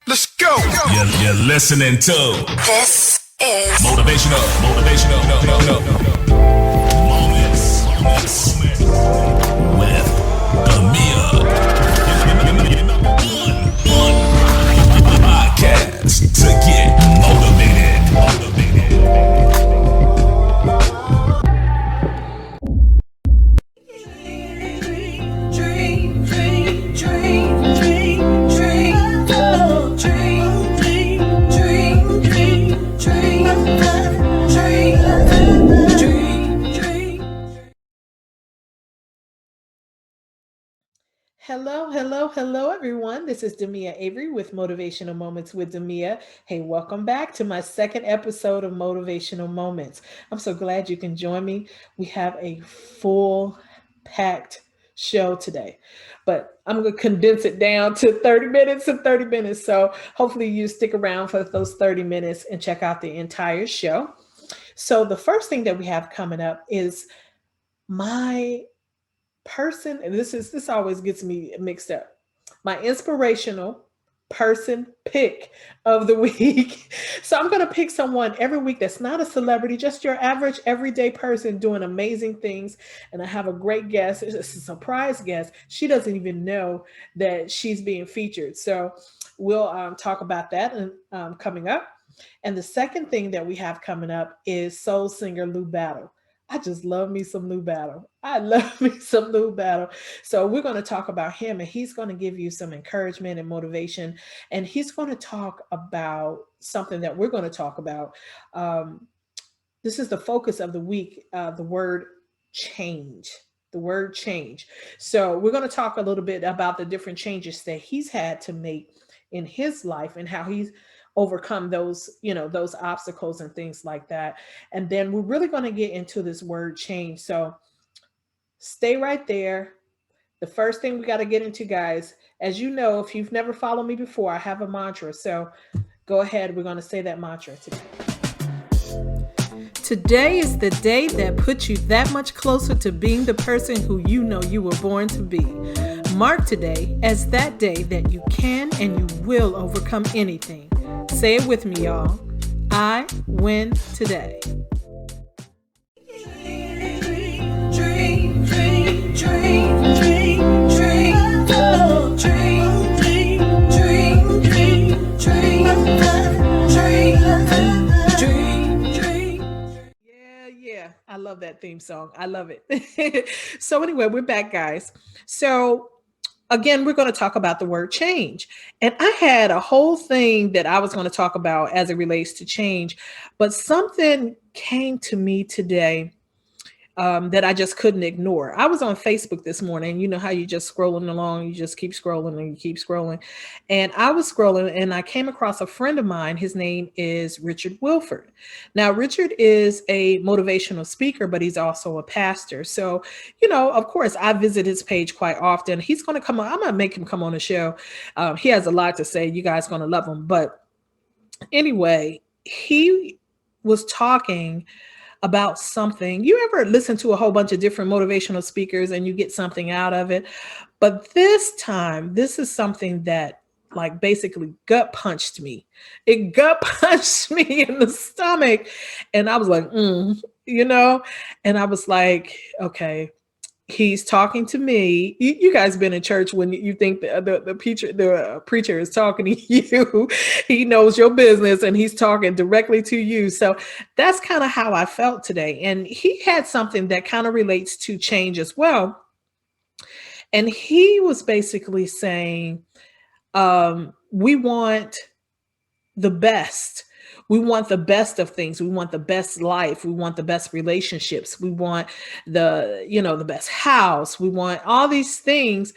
Let's go. You're listening to This is Motivational Moments with Demia. One podcast to get motivated. Hello, everyone. This is Demia Avery with Motivational Moments with Demia. Hey, welcome back to my second episode of Motivational Moments. I'm so glad you can join me. We have a full packed show today, but I'm going to condense it down to 30 minutes and 30 minutes. So hopefully you stick around for those 30 minutes and check out the entire show. So the first thing that we have coming up is my person, and this always gets me mixed up. My inspirational person pick of the week. So I'm going to pick someone every week that's not a celebrity, just your average everyday person doing amazing things. And I have a great guest. It's a surprise guest. She doesn't even know that she's being featured. So we'll talk about that coming up. And the second thing that we have coming up is soul singer Lou Battle. I just love me some Lou Battle. I love me some Lou Battle. So we're going to talk about him, and he's going to give you some encouragement and motivation. And he's going to talk about something that we're going to talk about. This is the focus of the week, the word change. The word change. So we're going to talk a little bit about the different changes that he's had to make in his life and how he's overcome those obstacles and things like that. And then we're really going to get into this word change. So stay right there. The first thing we got to get into, guys, as you know, if you've never followed me before, I have a mantra. So go ahead. We're going to say that mantra today. Today is the day that puts you that much closer to being the person who you know you were born to be. Mark today as that day that you can and you will overcome anything. Say it with me, y'all. I win today. Yeah. I love that theme song. I love it. So anyway, we're back, guys. So again, we're going to talk about the word change. And I had a whole thing that I was going to talk about as it relates to change, but something came to me today that I just couldn't ignore. I was on Facebook this morning. You know how you just scrolling along, you just keep scrolling and you keep scrolling. And I was scrolling and I came across a friend of mine. His name is Richard Wilford. Now, Richard is a motivational speaker, but he's also a pastor. So, of course, I visit his page quite often. He's going to come on. I'm going to make him come on the show. He has a lot to say. You guys are going to love him. But anyway, he was talking about something. You ever listen to a whole bunch of different motivational speakers and you get something out of it? But this time, this is something that like basically gut punched me. It gut punched me in the stomach. And I was like, and I was like, okay, he's talking to me. You guys been in church when you think the preacher is talking to you. He knows your business and he's talking directly to you. So that's kind of how I felt today. And he had something that kind of relates to change as well. And he was basically saying, we want the best. We want the best of things. We want the best life. We want the best relationships. We want the best house. We want all these things.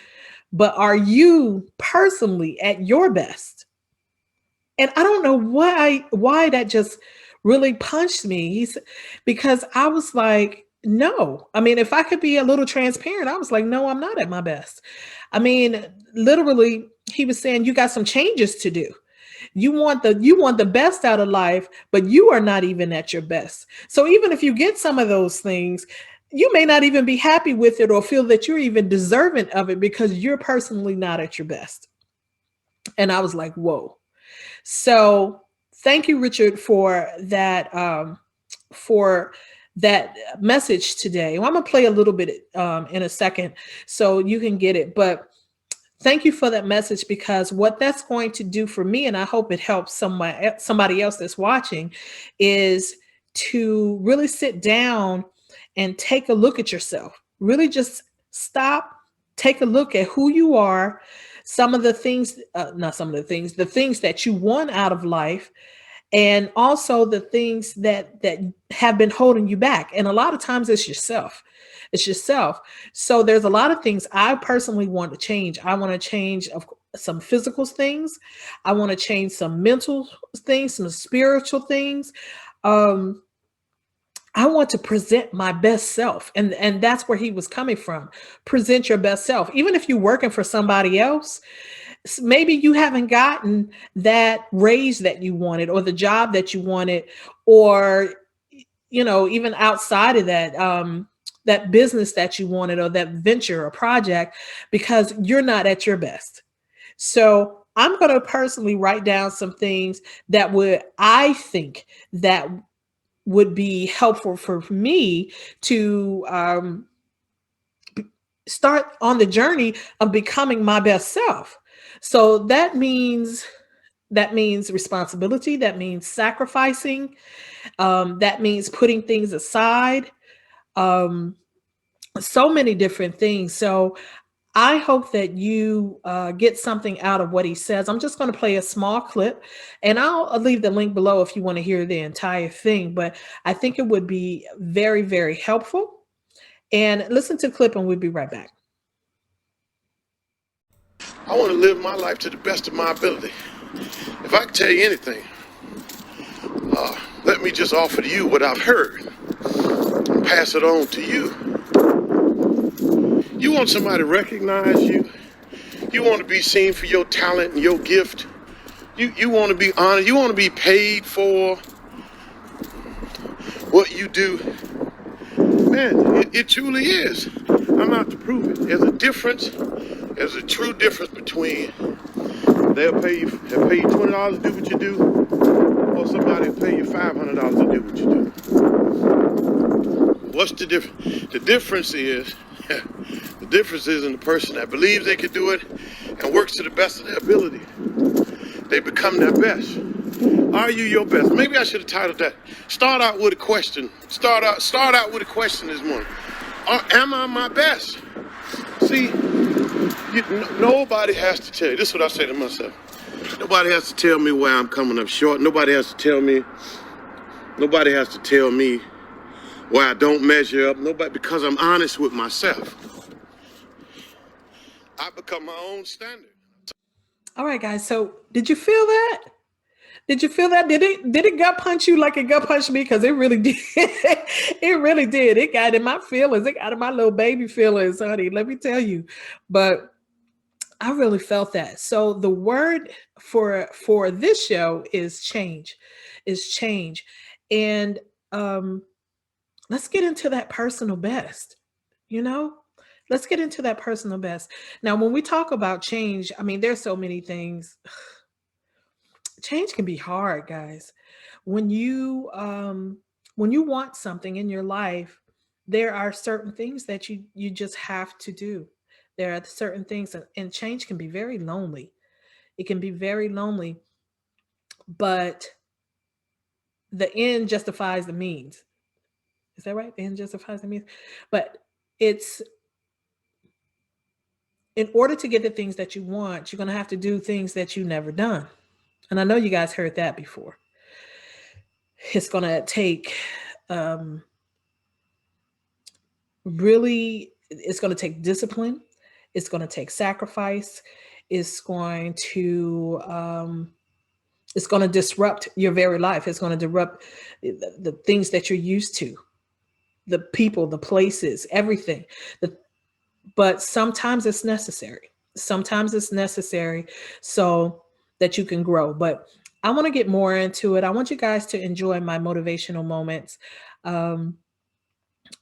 But are you personally at your best? And I don't know why that just really punched me. Because I was like, no. I mean, if I could be a little transparent, I was like, no, I'm not at my best. I mean, literally, he was saying you got some changes to do. You want the best out of life, but you are not even at your best. So even if you get some of those things, you may not even be happy with it or feel that you're even deserving of it because you're personally not at your best. And I was like, whoa. So thank you, Richard, for that message today. Well, I'm gonna play a little bit in a second so you can get it. But thank you for that message, because what that's going to do for me, and I hope it helps somebody else that's watching, is to really sit down and take a look at yourself. Really just stop, take a look at who you are, some of the things, not some of the things that you want out of life, and also the things that have been holding you back. And a lot of times it's yourself. It's yourself. So there's a lot of things I personally want to change. I want to change some physical things. I want to change some mental things, some spiritual things. um I want to present my best self. And that's where he was coming from. Present your best self. Even if you're working for somebody else, maybe you haven't gotten that raise that you wanted, or the job that you wanted, or even outside of that, that business that you wanted, or that venture or project, because you're not at your best. So I'm going to personally write down some things that I think that would be helpful for me to start on the journey of becoming my best self. So that means responsibility. That means sacrificing. That means putting things aside. Um, so many different things. So I hope that you get something out of what he says. I'm just going to play a small clip, and I'll leave the link below if you want to hear the entire thing. But I think it would be very, very helpful. And listen to the clip, and we'll be right back. I want to live my life to the best of my ability. If I can tell you anything, let me just offer to you what I've heard and pass it on to you. You want somebody to recognize you. You want to be seen for your talent and your gift. You want to be honored. You want to be paid for what you do. Man, it truly is. I'm out to prove it. There's a difference. There's a true difference between they'll pay you $20 to do what you do, or somebody will pay you $500 to do what you do. What's the difference? The difference is in the person that believes they can do it and works to the best of their ability. They become their best. Are you your best? Maybe I should have titled that. Start out with a question. Start out with a question this morning. Am I my best? See, nobody has to tell you. This is what I say to myself. Nobody has to tell me where I'm coming up short. Nobody has to tell me where I don't measure up. Nobody, because I'm honest with myself. I become my own standard. All right, guys. So did you feel that? Did you feel that? Did it gut punch you like it gut punched me? Because it really did. It really did. It got in my feelings. It got in my little baby feelings, honey. Let me tell you. But I really felt that. So the word for this show is change. Is change. And let's get into that personal best. You know? Let's get into that personal best. Now, when we talk about change, I mean, there's so many things. Change can be hard, guys. When you want something in your life, there are certain things that you just have to do. There are certain things, and change can be very lonely. It can be very lonely, but the end justifies the means. Is that right? The end justifies the means. But it's in order to get the things that you want, you're going to have to do things that you've never done. And I know you guys heard that before. It's going to take it's going to take discipline. It's going to take sacrifice. It's going to disrupt your very life. It's going to disrupt the things that you're used to, the people, the places, everything. But sometimes it's necessary. Sometimes it's necessary so that you can grow. But I want to get more into it. I want you guys to enjoy my motivational moments, the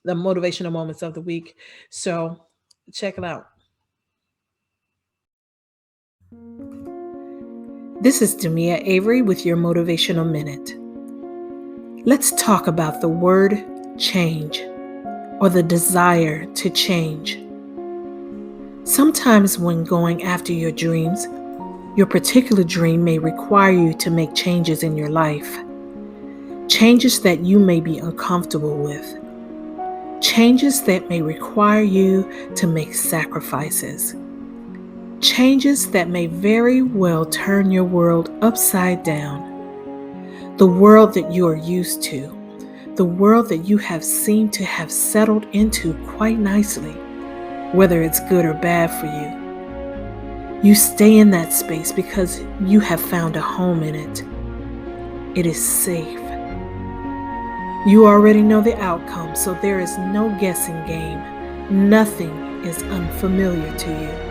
motivational moments of the week. So check it out. This is Demia Avery with your Motivational Minute. Let's talk about the word change, or the desire to change. Sometimes when going after your dreams, your particular dream may require you to make changes in your life. Changes that you may be uncomfortable with. Changes that may require you to make sacrifices. Changes that may very well turn your world upside down. The world that you are used to, the world that you have seemed to have settled into quite nicely, whether it's good or bad for you. You stay in that space because you have found a home in it. It is safe. You already know the outcome, so there is no guessing game. Nothing is unfamiliar to you.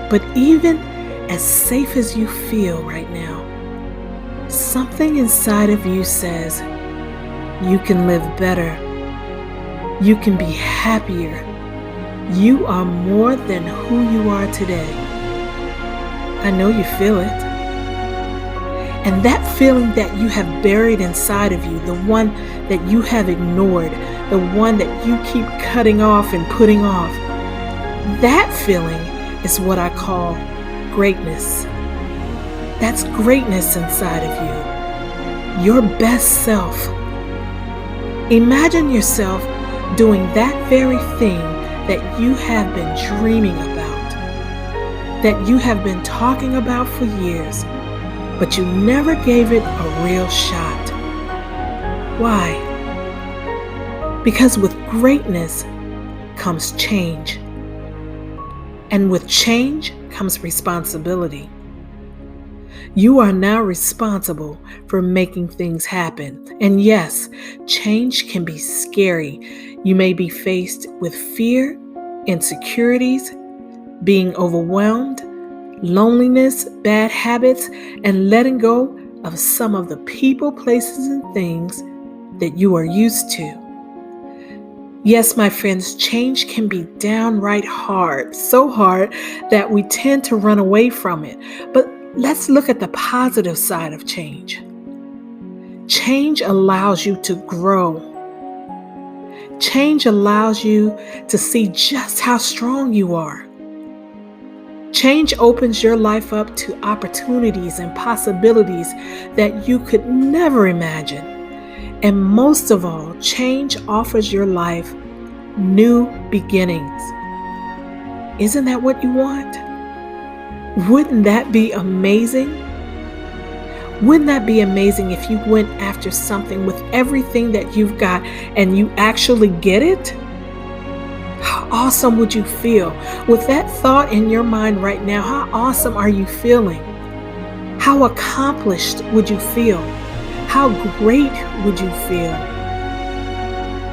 But even as safe as you feel right now, something inside of you says, you can live better. You can be happier. You are more than who you are today. I know you feel it. And that feeling that you have buried inside of you, the one that you have ignored, the one that you keep cutting off and putting off, that feeling is what I call greatness. That's greatness inside of you, your best self. Imagine yourself doing that very thing that you have been dreaming about, that you have been talking about for years, but you never gave it a real shot. Why? Because with greatness comes change. And with change comes responsibility. You are now responsible for making things happen. And yes, change can be scary. You may be faced with fear, insecurities, being overwhelmed, loneliness, bad habits, and letting go of some of the people, places, and things that you are used to. Yes, my friends, change can be downright hard, so hard that we tend to run away from it. But let's look at the positive side of change. Change allows you to grow. Change allows you to see just how strong you are. Change opens your life up to opportunities and possibilities that you could never imagine. And most of all, change offers your life new beginnings. Isn't that what you want? Wouldn't that be amazing? Wouldn't that be amazing if you went after something with everything that you've got and you actually get it? How awesome would you feel? With that thought in your mind right now, how awesome are you feeling? How accomplished would you feel? How great would you feel?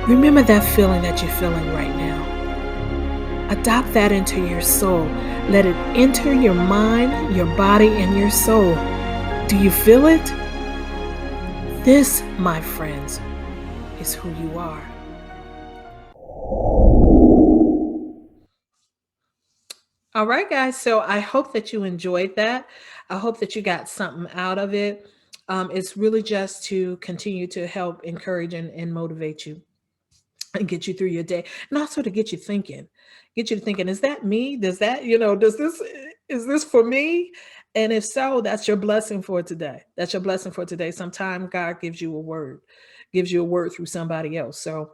Remember that feeling that you're feeling right now. Adopt that into your soul. Let it enter your mind, your body, and your soul. Do you feel it? This, my friends, is who you are. All right, guys. So I hope that you enjoyed that. I hope that you got something out of it. It's really just to continue to help encourage and motivate you and get you through your day, and also to get you thinking, is that me? Does that, is this for me? And if so, that's your blessing for today. That's your blessing for today. Sometimes God gives you a word through somebody else. So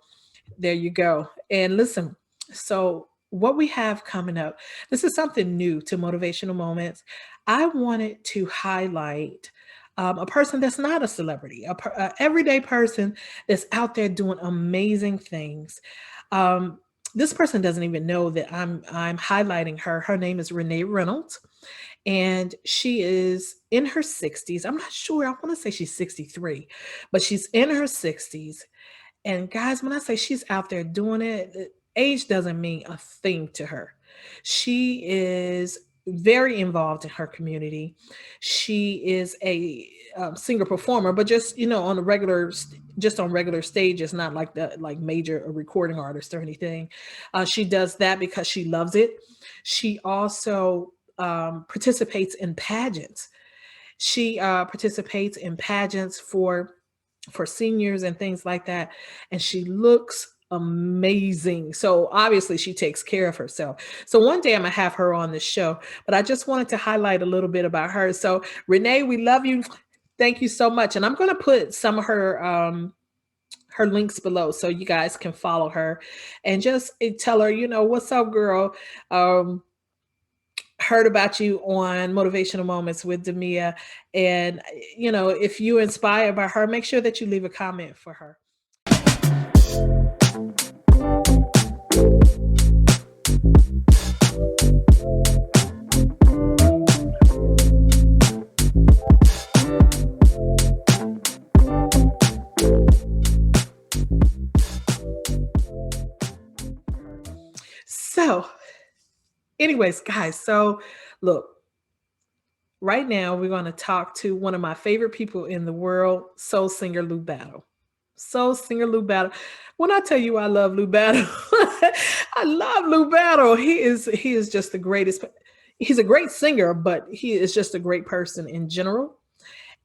there you go. And listen, so what we have coming up, this is something new to Motivational Moments. I wanted to highlight a person that's not a celebrity, a everyday person that's out there doing amazing things. This person doesn't even know that I'm highlighting her. Her name is Renee Reynolds, and she is in her 60s. I'm not sure. I want to say she's 63, but she's in her 60s. And guys, when I say she's out there doing it, age doesn't mean a thing to her. She is very involved in her community. She is a singer performer, but just on a just on regular stages, not like the major recording artist or anything. She does that because she loves it. She also participates in pageants. She participates in pageants for seniors and things like that, and she looks amazing. So obviously she takes care of herself. So one day I'm gonna have her on the show, but I just wanted to highlight a little bit about her. So Renee, we love you. Thank you so much. And I'm gonna put some of her links below so you guys can follow her and just tell her, what's up, girl. Heard about you on Motivational Moments with Demia. And, if you inspired by her, make sure that you leave a comment for her. So, anyways, guys, so look, right now we're going to talk to one of my favorite people in the world, soul singer Lou Battle. Soul singer Lou Battle. When I tell you I love Lou Battle, I love Lou Battle. He is just the greatest. He's a great singer, but he is just a great person in general.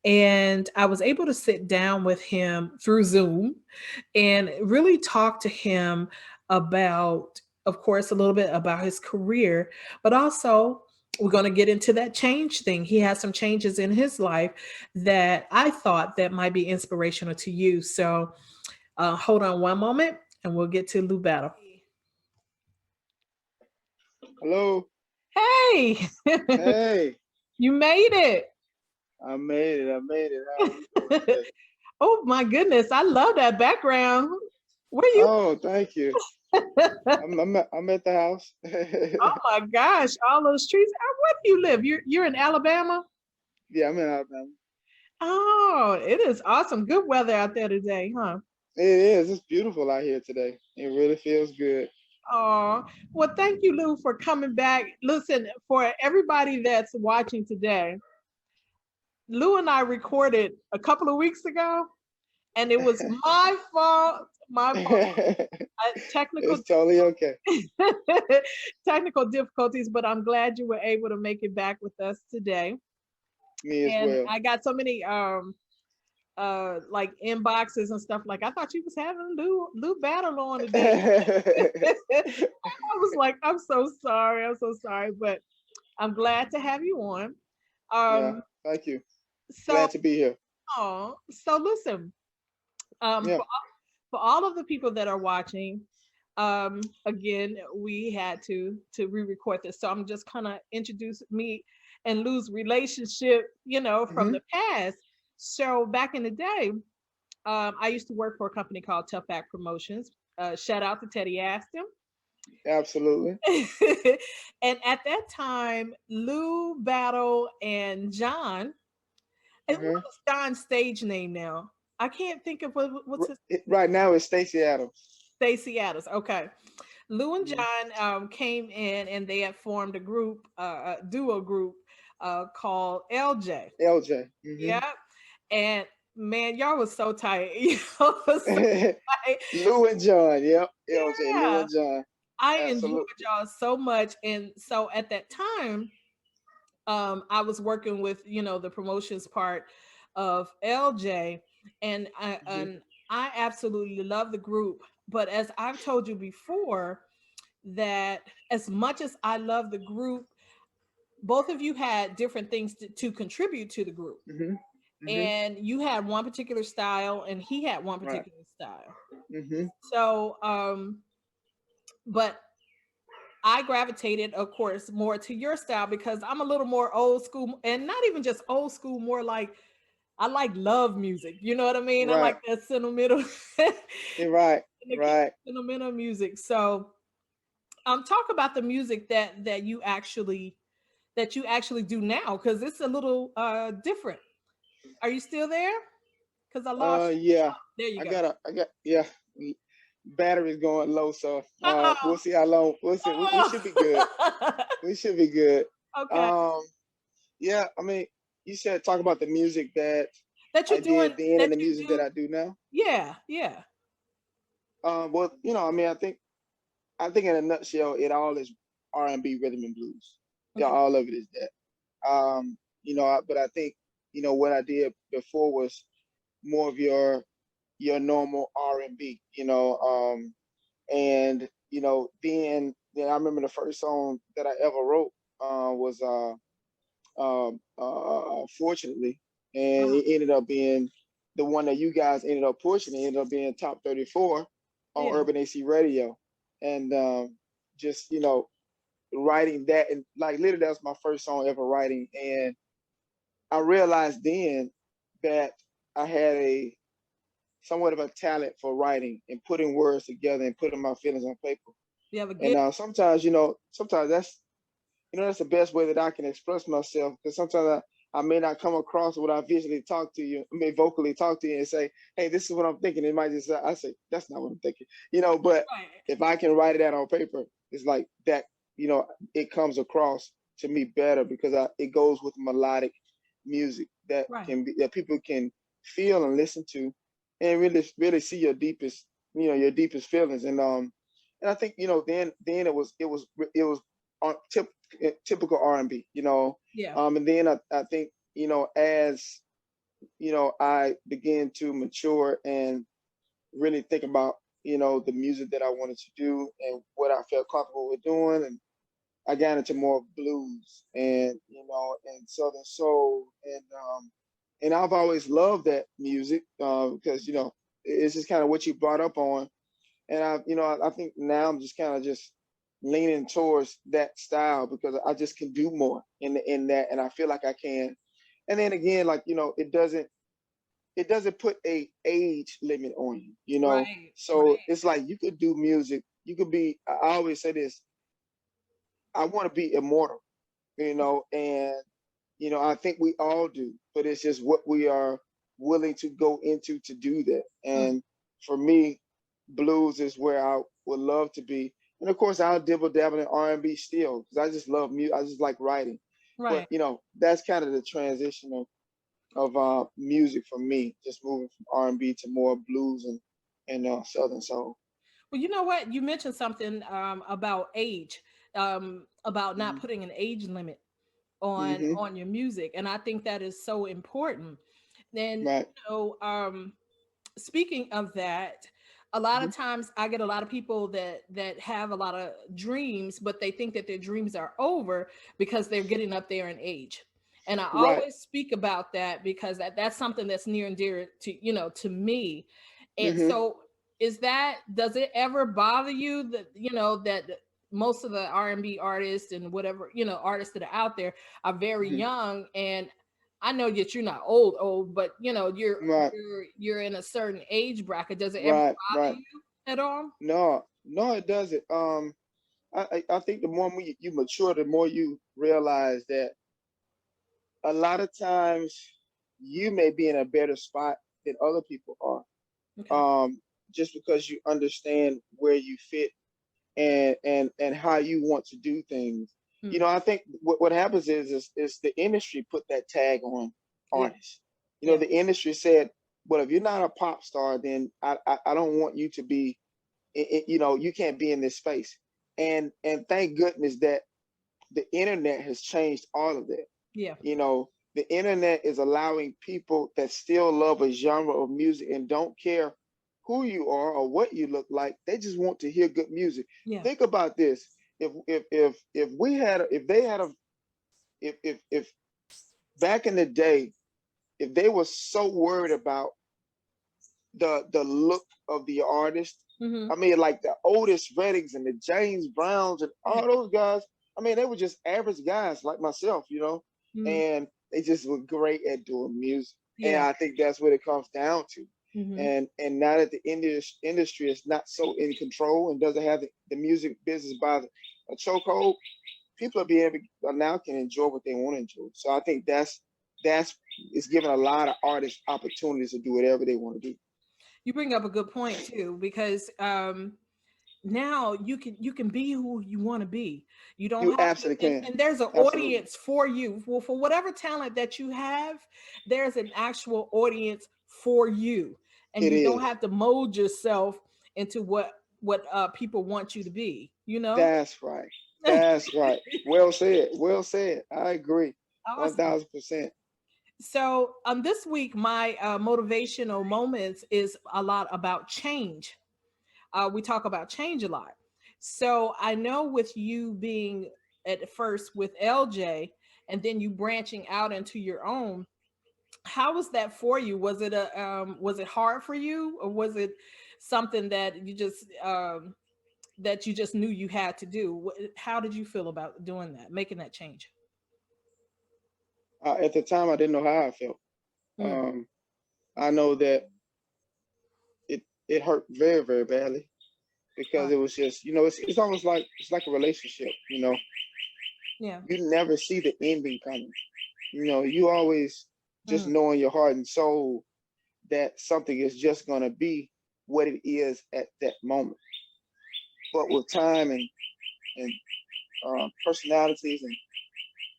And I was able to sit down with him through Zoom and really talk to him about, of course, a little bit about his career, but also we're going to get into that change thing. He has some changes in his life that I thought that might be inspirational to you. So hold on one moment and we'll get to Lou Battle. Hello. Hey. Hey. You made it. I made it. Oh my goodness. I love that background. Where you? Oh, thank you. I'm at the house. Oh my gosh, all those trees. Where do you live? You're in Alabama? Yeah, I'm in Alabama. Oh, it is awesome. Good weather out there today, huh? It is. It's beautiful out here today. It really feels good. Oh, well, thank you, Lou, for coming back. Listen, for everybody that's watching today, Lou and I recorded a couple of weeks ago, and it was my fault. Technical. It's totally okay. Technical difficulties, but I'm glad you were able to make it back with us today. Me as well. I got so many like inboxes and stuff. Like, I thought you was having Lou Battle on today. I was like, I'm so sorry, but I'm glad to have you on. Yeah, thank you. So, glad to be here. Oh, so listen, for all of the people that are watching, again, we had to re-record this. So I'm just kind of introduce me and Lou's relationship, from the past. So back in the day, I used to work for a company called Tough Act Promotions. Shout out to Teddy Aston. Absolutely. And at that time, Lou Battle and John, and what is John's stage name now? I can't think of what's his. Right now it's Stacey Adams. Stacey Adams. Okay. Lou and John came in and they had formed a group, a duo group called LJ. LJ. Yeah. And man, y'all was so tight. Was so tight. Lou and John. Yep. LJ. Yeah. Lou and John. I enjoyed y'all so much. And so at that time, I was working with, the promotions part of LJ. And I absolutely love the group. But as I've told you before, that as much as I love the group, both of you had different things to contribute to the group. And you had one particular style and he had one particular style. So, but I gravitated, of course, more to your style because I'm a little more old school, and not even just old school, more like I like love music. You know what I mean? I like that sentimental. Right. Sentimental music. So, talk about the music that you actually do now, because it's a little different. Are you still there? Because I lost. Yeah. There you go. I got. Yeah. Battery's going low, so we'll see how long. We'll see. We should be good. We should be good. Okay. Yeah. I mean, you said talk about the music that you're doing then and the music that I do now. Yeah. Well, I mean, I think in a nutshell, it all is R&B, rhythm and blues. Yeah, all of it is that. But I think, what I did before was more of your normal R&B, and then I remember the first song that I ever wrote was Fortunately, and Uh-huh. it ended up being the one that you guys ended up pushing. It ended up being top 34 on Yeah. Urban AC Radio, and just writing that, and like literally that was my first song ever writing, and I realized then that I had a somewhat of a talent for writing and putting words together and putting my feelings on paper. You have a And gift. sometimes, sometimes that's the best way that I can express myself, because sometimes I may not come across what I visually talk to you, I may vocally talk to you and say, hey, this is what I'm thinking. It might just, I say, that's not what I'm thinking, but Right. if I can write it out on paper, it's like that, it comes across to me better because it goes with melodic music that Right. can be, that people can feel and listen to and really, really see your deepest feelings. And I think, then it was on typical R&B, Yeah. and then I think, as I began to mature and really think about the music that I wanted to do and what I felt comfortable with doing, and I got into more blues and and southern soul, and I've always loved that music because it's just kind of what you brought up on, and I think now I'm just kind of just leaning towards that style because I just can do more in that, and I feel like I can. And then again, like it doesn't put a age limit on you, Right. so Right. it's like you could do music, you could be, I always say this, I want to be immortal, and I think we all do, but it's just what we are willing to go into to do that. Mm. And for me, blues is where I would love to be, and of course I'll dibble dabble in R&B still because I just love music. I just like writing, but Right. that's kind of the transition of music for me, just moving from R&B to more blues and southern soul. Well, you know what? You mentioned something about age, about not Hmm. putting an age limit Hmm. on your music, and I think that is so important. Then, Right. speaking of that, a lot Hmm. of times I get a lot of people that have a lot of dreams, but they think that their dreams are over because they're getting up there in age. And I Right. always speak about that because that's something that's near and dear to to me. And Hmm. so does it ever bother you that that most of the R&B artists and whatever artists that are out there are very Hmm. young, and I know that you're not old, but Right. you're in a certain age bracket. Does it ever Right. bother Right. you at all? No, no, it doesn't. I think the more you mature, the more you realize that a lot of times you may be in a better spot than other people are. Okay. Just because you understand where you fit and how you want to do things. Hmm. I think what happens is the industry put that tag on Yeah. artists. Yeah. The industry said, well, if you're not a pop star, then I don't want you to be, you can't be in this space. And thank goodness that the internet has changed all of that. Yeah. The internet is allowing people that still love a genre of music and don't care who you are or what you look like. They just want to hear good music. Yeah. Think about this. If we had if they had a if back in the day, if they were so worried about the look of the artist, Hmm. I mean, like the Otis Reddings and the James Browns and Yeah. all those guys, I mean, they were just average guys like myself, Hmm. and they just were great at doing music. And Yeah. I think that's what it comes down to. Hmm. And now that the industry is not so in control and doesn't have the music business by a chokehold, people are being able now can enjoy what they want to enjoy. So I think that's it's giving a lot of artists opportunities to do whatever they want to do. You bring up a good point too, because now you can be who you want to be. You don't You have to, absolutely can. and there's an Absolutely. audience for you. Well, for whatever talent that you have, there's an actual audience for you, and It you don't is. have to mold yourself into what people want you to be. That's right. That's right. Well said. Well said. I agree. Awesome. 1000%. So, this week, my motivational moments is a lot about change. We talk about change a lot. So, I know with you being at first with LJ and then you branching out into your own, how was that for you? Was it hard for you, or was it something that you just knew you had to do? How did you feel about doing that, making that change? At the time, I didn't know how I felt. Mm, Um, I know that it hurt very, very badly because right. it was just, it's almost like it's like a relationship. Yeah. You never see the ending coming. You always just Mm, know in your heart and soul that something is just going to be what it is at that moment. But with time and personalities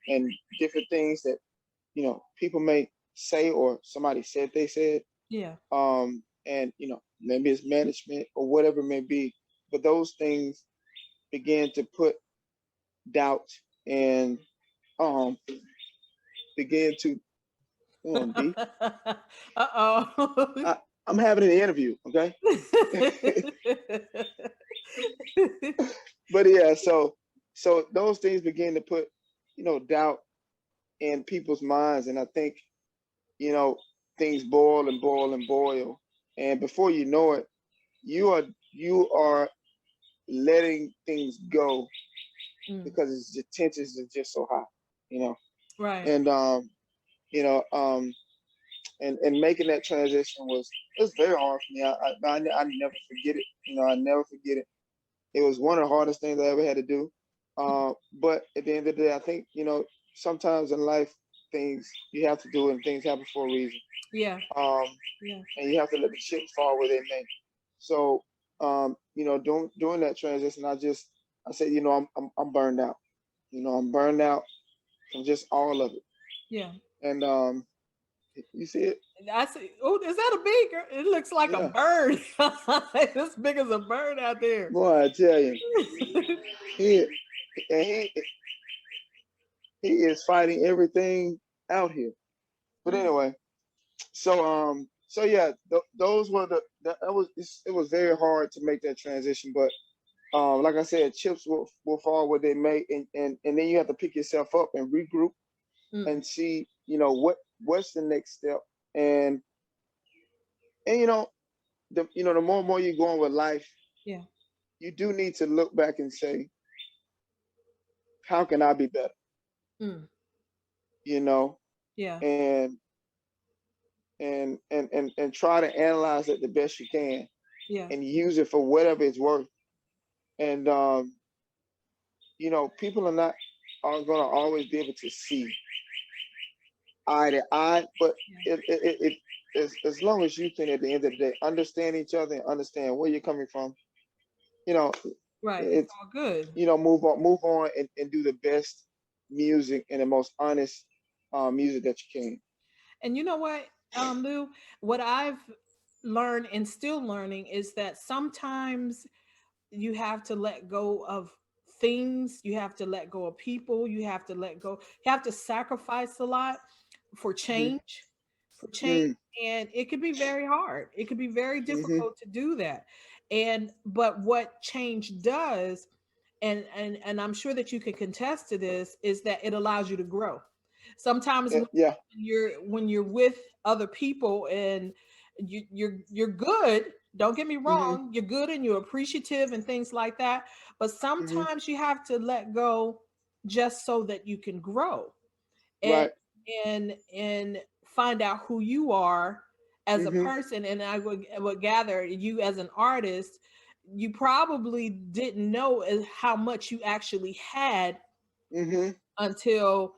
and different things that people may say or somebody said they said, yeah. and maybe it's management or whatever it may be, but those things begin to put doubt and um begin to D. Uh-oh. I'm having an interview, okay? But yeah, so those things begin to put doubt in people's minds, and I think you know things boil and boil and boil, and before you know it, you are letting things go Mm, because the tensions are just so high, you know, right. and you know, um, and making that transition was very hard for me. I never forget it. I never forget it. It was one of the hardest things I ever had to do. But at the end of the day, I think sometimes in life things you have to do and things happen for a reason. Yeah. Um, Yeah. and you have to let the chips fall where they may. So during that transition, I said, I'm burned out. I'm burned out from just all of it. Yeah. And you see it? I see. Oh, is that a beaker? It looks like a Yeah. bird. It's as big as a bird out there. Boy, I tell you, he and he is fighting everything out here. But Mm, anyway, so yeah, those were it was very hard to make that transition, but like I said, chips will fall where they may, and then you have to pick yourself up and regroup mm, and see, what's the next step, and the more and more you go on with life, yeah. you do need to look back and say, how can I be better? Mm, You know, yeah. and and try to analyze it the best you can Yeah. and use it for whatever it's worth. And people are gonna always be able to see eye to eye, but Yeah. as long as you can at the end of the day understand each other and understand where you're coming from, you know, Right. It's it's all good. move on and do the best music and the most honest music that you can. And you know what, Lou? What I've learned and still learning is that sometimes you have to let go of things, you have to let go of people, you have to let go, you have to sacrifice a lot for Hmm. change, for change. Hmm. And it could be very hard, it could be very Hmm. difficult to do that. And but what change does, and I'm sure that you can contest to this, is that it allows you to grow. Sometimes when Yeah. you're with other people and you're good, don't get me Hmm. wrong, you're good and you're appreciative and things like that, but Hmm. sometimes you have to let go just so that you can grow and Right. and find out who you are as a Hmm. person. And I would gather you as an artist, you probably didn't know how much you actually had Hmm. until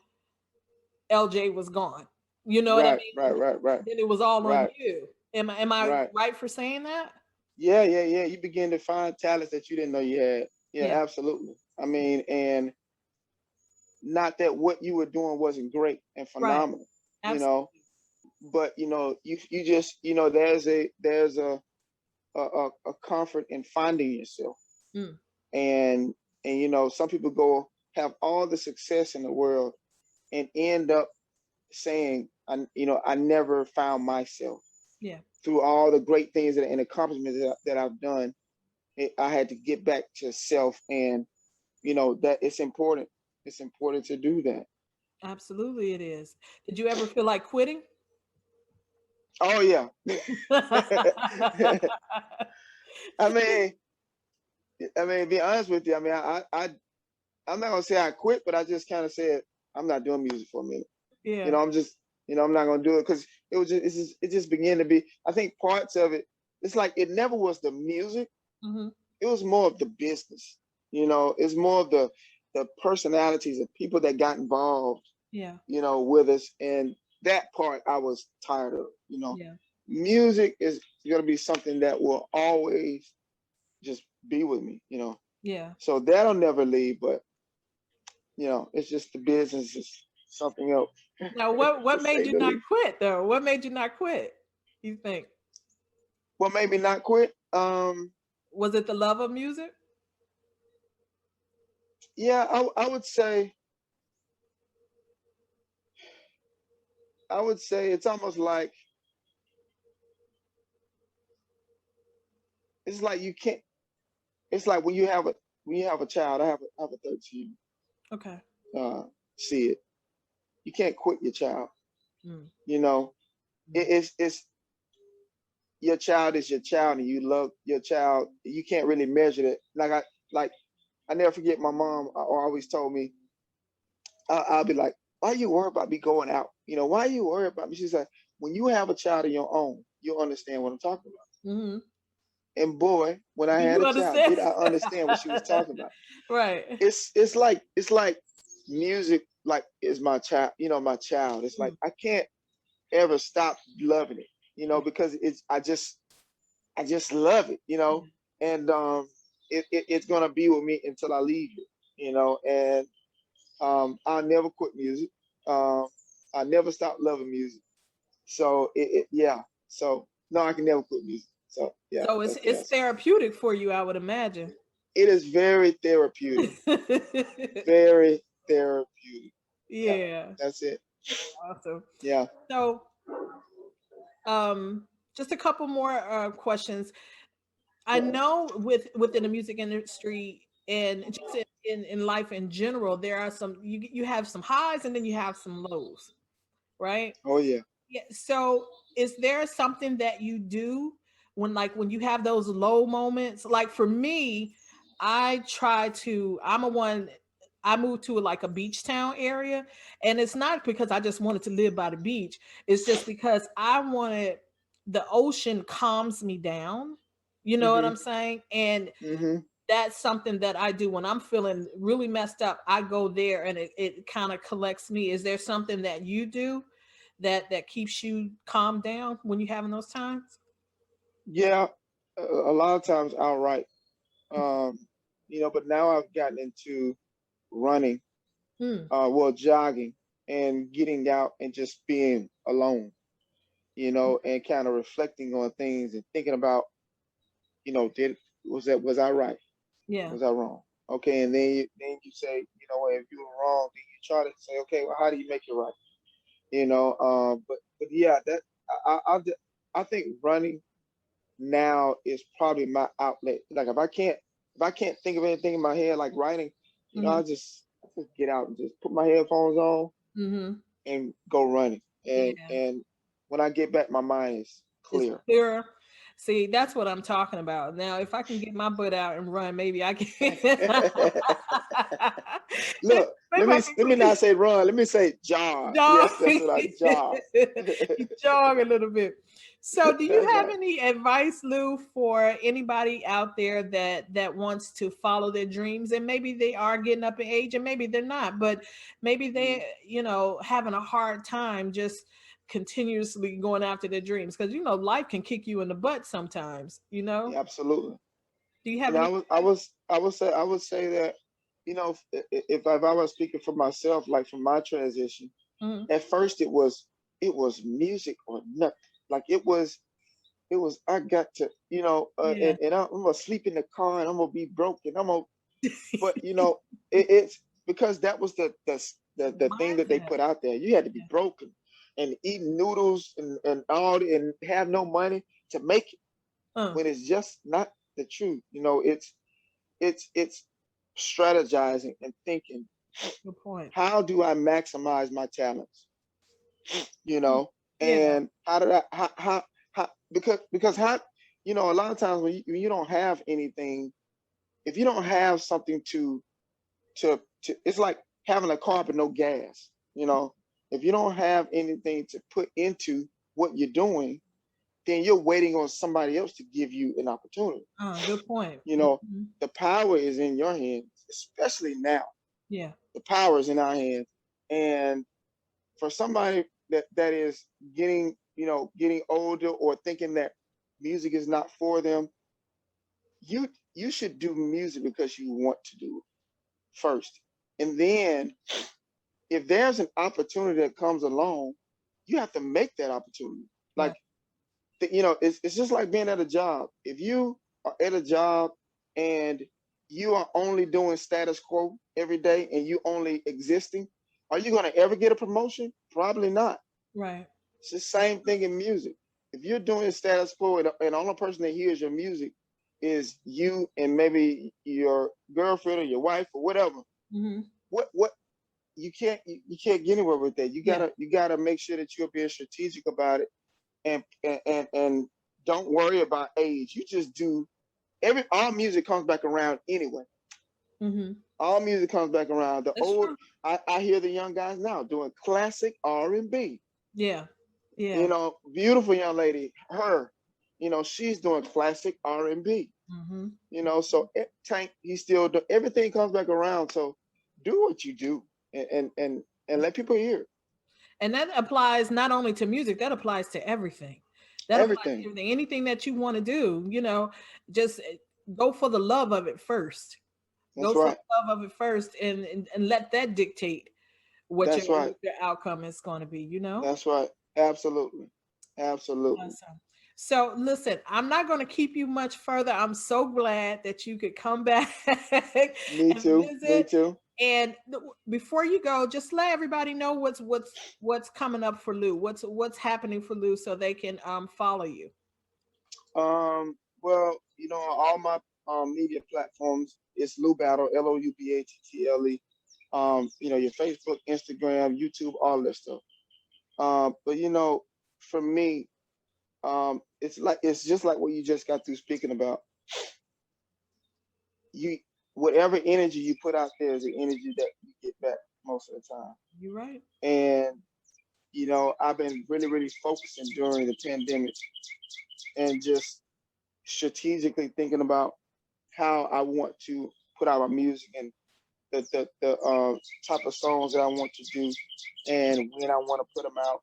LJ was gone. You know what I Right. mean? Right. Right. Right. Then it was all on Right. you. Am I Right. right for saying that? Yeah. Yeah. Yeah. You begin to find talents that you didn't know you had. Yeah. Yeah. Absolutely. I mean, and not that what you were doing wasn't great and Right. phenomenal, you know, Absolutely. but you just there's a comfort in finding yourself Mm, and And you know, some people go have all the success in the world and end up saying, I never found myself. Yeah. Through all the great things and accomplishments that I've done, I had to get back to self, and that it's important. It's important to do that. Absolutely, it is. Did you ever feel like quitting? Oh yeah. I mean, be honest with you. I mean, I'm not gonna say I quit, but I just kind of said I'm not doing music for a minute. Yeah. I'm just, I'm not gonna do it because it just began to be. I think parts of it, it's like it never was the music. Mm-hmm. It was more of the business. It's more of the personalities of people that got involved. Yeah. With us, and that part I was tired of. Yeah. Music is gonna be something that will always just be with me. Yeah. So that'll never leave, but it's just the business is something else. Now, To what made say you the not least. quit though? What made you not quit? You think? What made me not quit? Was it the love of music? Yeah, I would say it's almost like it's like you can't. It's like when you have a child. I have a 13. Okay. See it. You can't quit your child. Mm. It's your child is your child, and you love your child. You can't really measure it. I never forget my mom always told me, I'll be like, why you worry about me going out? Why you worry about me? She's like, when you have a child of your own, you'll understand what I'm talking about. Mm-hmm. And boy, when I had You a child, understand? did I understand what she was talking about? Right. It's like music, like is my child. My child. It's like I can't ever stop loving it. Because I just love it. And it's gonna be with me until I leave it. And I'll never quit music. I never stop loving music. So yeah. So no, I can never quit music. So yeah, So that's the it's answer. therapeutic for you, I would imagine. It is very therapeutic. Very therapeutic. Yeah, Yeah. that's it. Awesome. Yeah. So, just a couple more questions. I know within the music industry and just in life in general, there are you have some highs and then you have some lows, right? Oh yeah. Yeah. So is there something that you do when you have those low moments? Like for me, I moved to like a beach town area, and it's not because I just wanted to live by the beach. It's just because I wanted the ocean calms me down. You know what Mhm. I'm saying? And Mhm. that's something that I do when I'm feeling really messed up. I go there and it kind of collects me. Is there something that you do that keeps you calm down when you're having those times? Yeah. A lot of times I'll write. Um, but now I've gotten into running, Hmm. jogging and getting out and just being alone, and kind of reflecting on things and thinking about, was I right? Yeah. Was I wrong? Okay, and then you say, if you were wrong, then you try to say, okay, well, how do you make it right? But yeah, that I think running now is probably my outlet. Like if I can't think of anything in my head like writing, Hmm. I just get out and just put my headphones on Hmm. and go running. And Yeah. and when I get back, my mind is It's clear. clearer. See, that's what I'm talking about. Now, if I can get my butt out and run, maybe I can. Look, let Maybe me I let me can not say run. Let me say jog. jog. Yes, that's what I jog. You jog a little bit. So, do you That's have right. any advice, Lou, for anybody out there that wants to follow their dreams, and maybe they are getting up in age, and maybe they're not, but maybe Mhm. they, having a hard time just continuously going after their dreams because life can kick you in the butt sometimes. Yeah, absolutely. Do you have And I any was I advice? was I would say that if I was speaking for myself, like from my transition, Mhm. at first it was music or nothing. Like it was I got to Yeah. and I'm gonna sleep in the car and I'm gonna be broken. But it's because that was the thing that they Mindset. put out there. You had to be Yeah. broken and eat noodles and all and have no money to make it, Uh, when it's just not the truth. It's strategizing and thinking, good point. how do I maximize my talents? you Mm, know, yeah. and how did I how because how a lot of times when you don't have anything, if you don't have something to it's like having a car but no gas. If you don't have anything to put into what you're doing, then you're waiting on somebody else to give you an opportunity. Good point. You know, Mhm. the power is in your hands, especially now. Yeah. The power is in our hands. And for somebody that is getting older or thinking that music is not for them, you should do music because you want to do it first. And then if there's an opportunity that comes along, you have to make that opportunity. Right. Like, it's just like being at a job. If you are at a job and you are only doing status quo every day and you only existing, are you going to ever get a promotion? Probably not. Right. It's the same thing in music. If you're doing status quo and the only person that hears your music is you and maybe your girlfriend or your wife or whatever, Hmm. what you can't get anywhere with that. You Yeah. gotta make sure that you're being strategic about it, and don't worry about age. You just do all music comes back around anyway. Hmm. All music comes back around. The That's old true. I hear the young guys now doing classic R&B. Yeah. Yeah. Beautiful young lady, her, she's doing classic R&B. Hmm. So Tank, he still do everything comes back around. So do what you do and let people hear it. And that applies not only to music, that applies to everything. That applies to Everything. everything. Anything that you want to do, just go for the love of it first. That's Go for right. the love of it first, and let that dictate what your That's right. what your outcome is going to be. That's right. Absolutely. Absolutely. Awesome. So listen, I'm not going to keep you much further. I'm so glad that you could come back Me and too. Me visit. too. And before you go, just let everybody know what's coming up for Lou. What's happening for Lou so they can follow you. Well, all my media platforms, it's Lou Battle, LOUBATTLE. Your Facebook, Instagram, YouTube, all that stuff. But for me, it's just like what you just got through speaking about. You Whatever energy you put out there is the energy that you get back most of the time. You're right. And I've been really, really focusing during the pandemic and just strategically thinking about how I want to put out my music and the type of songs that I want to do and when I want to put them out.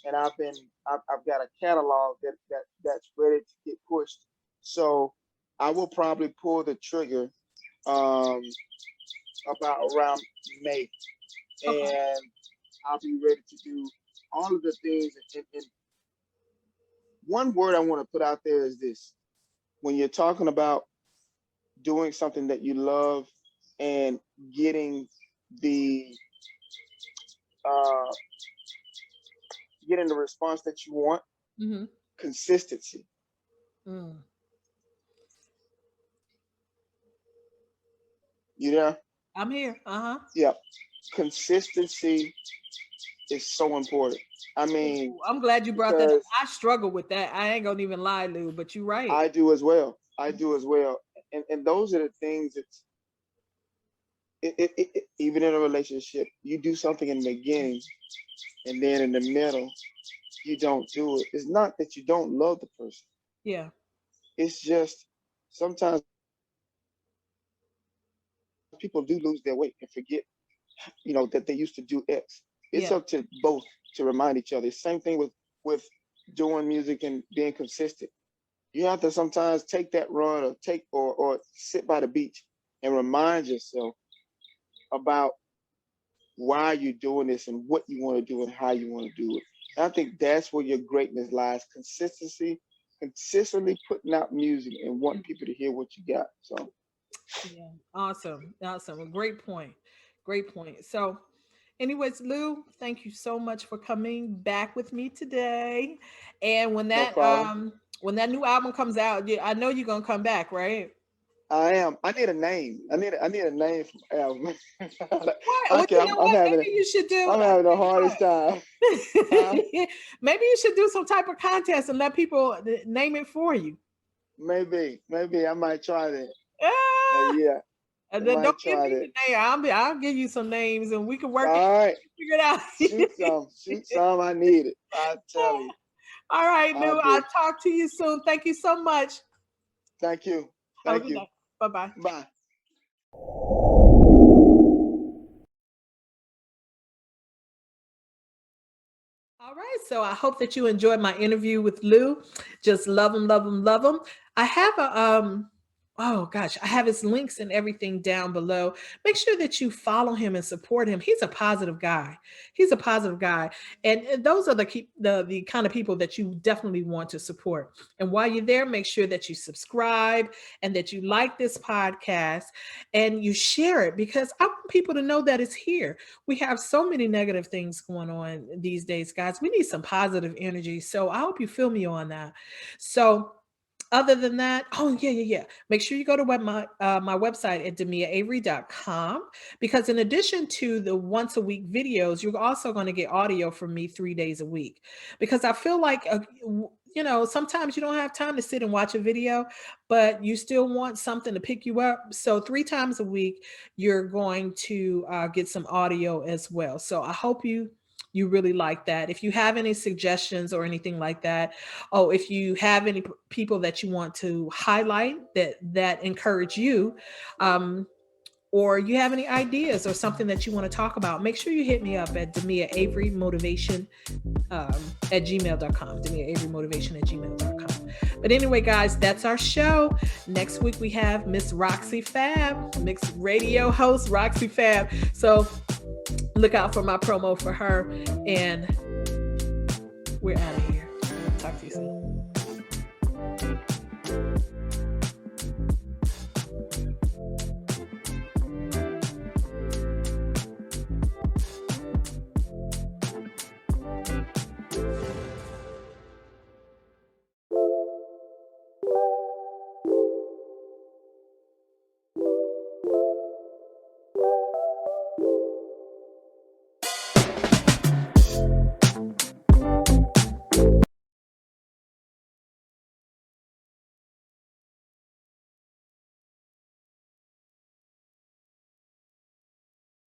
And I've got a catalog that's ready to get pushed. So I will probably pull the trigger um, about around May, Okay. and I'll be ready to do all of the things. And one word I want to put out there is this: when you're talking about doing something that you love and getting the uh, getting the response that you want, Mm-hmm. consistency. Mm. You know, I'm here. Uh-huh. yeah, consistency is so important. I mean, Ooh, I'm glad you brought that up. because I struggle with that. I ain't gonna even lie, Lou, but you're right. I do as well. I do as well. And those are the things that even in a relationship, you do something in the beginning and then in the middle, you don't do it. It's not that you don't love the person. Yeah. It's just sometimes people do lose their way and forget, that they used to do X. It's Yeah. up to both to remind each other. Same thing with doing music and being consistent. You have to sometimes take that run or sit by the beach and remind yourself about why you're doing this and what you want to do and how you want to do it. And I think that's where your greatness lies. Consistency, consistently putting out music and wanting people to hear what you got. So Yeah. Awesome. Awesome. Great point. Great point. So, anyways, Lou, thank you so much for coming back with me today. And No problem. when that new album comes out, I know you're gonna come back, right? I am. I need a name. I need a name for my album. What? Well, Okay, you know I'm what? having Maybe you should do. I'm I having the tell you hardest time. Huh? what. Maybe you should do some type of contest and let people name it for you. Maybe I might try that. Ah, Yeah, and I then don't might give try me that. the name. I'll give you some names and we can work it, All right, figure it out. shoot some. I need it. I tell you, All right, I Lou. I'll do. talk to you soon. Thank you so much. Thank you. Have a Thank good you. day. Bye bye. Bye. All right, so I hope that you enjoyed my interview with Lou. Just love him, love him, love him. I have a oh gosh, I have his links and everything down below. Make sure that you follow him and support him. He's a positive guy. He's a positive guy, and those are the kind of people that you definitely want to support. And while you're there, make sure that you subscribe and that you like this podcast and you share it because I want people to know that it's here. We have so many negative things going on these days, guys. We need some positive energy. So I hope you feel me on that. So other than that, oh yeah. Make sure you go to my website at demiaavery.com because in addition to the once a week videos, you're also going to get audio from me 3 days a week. Because I feel like sometimes you don't have time to sit and watch a video, but you still want something to pick you up. So 3 times a week, you're going to get some audio as well. So I hope you really like that. If you have any suggestions or anything like that, oh, if you have any people that you want to highlight that encourage you, or you have any ideas or something that you want to talk about, make sure you hit me up at Demia Avery Motivation at gmail.com. Demia Avery Motivation at gmail.com. But anyway, guys, that's our show. Next week we have Miss Roxy Fab, mixed radio host Roxy Fab. So look out for my promo for her, and we're out of here. Talk to you soon.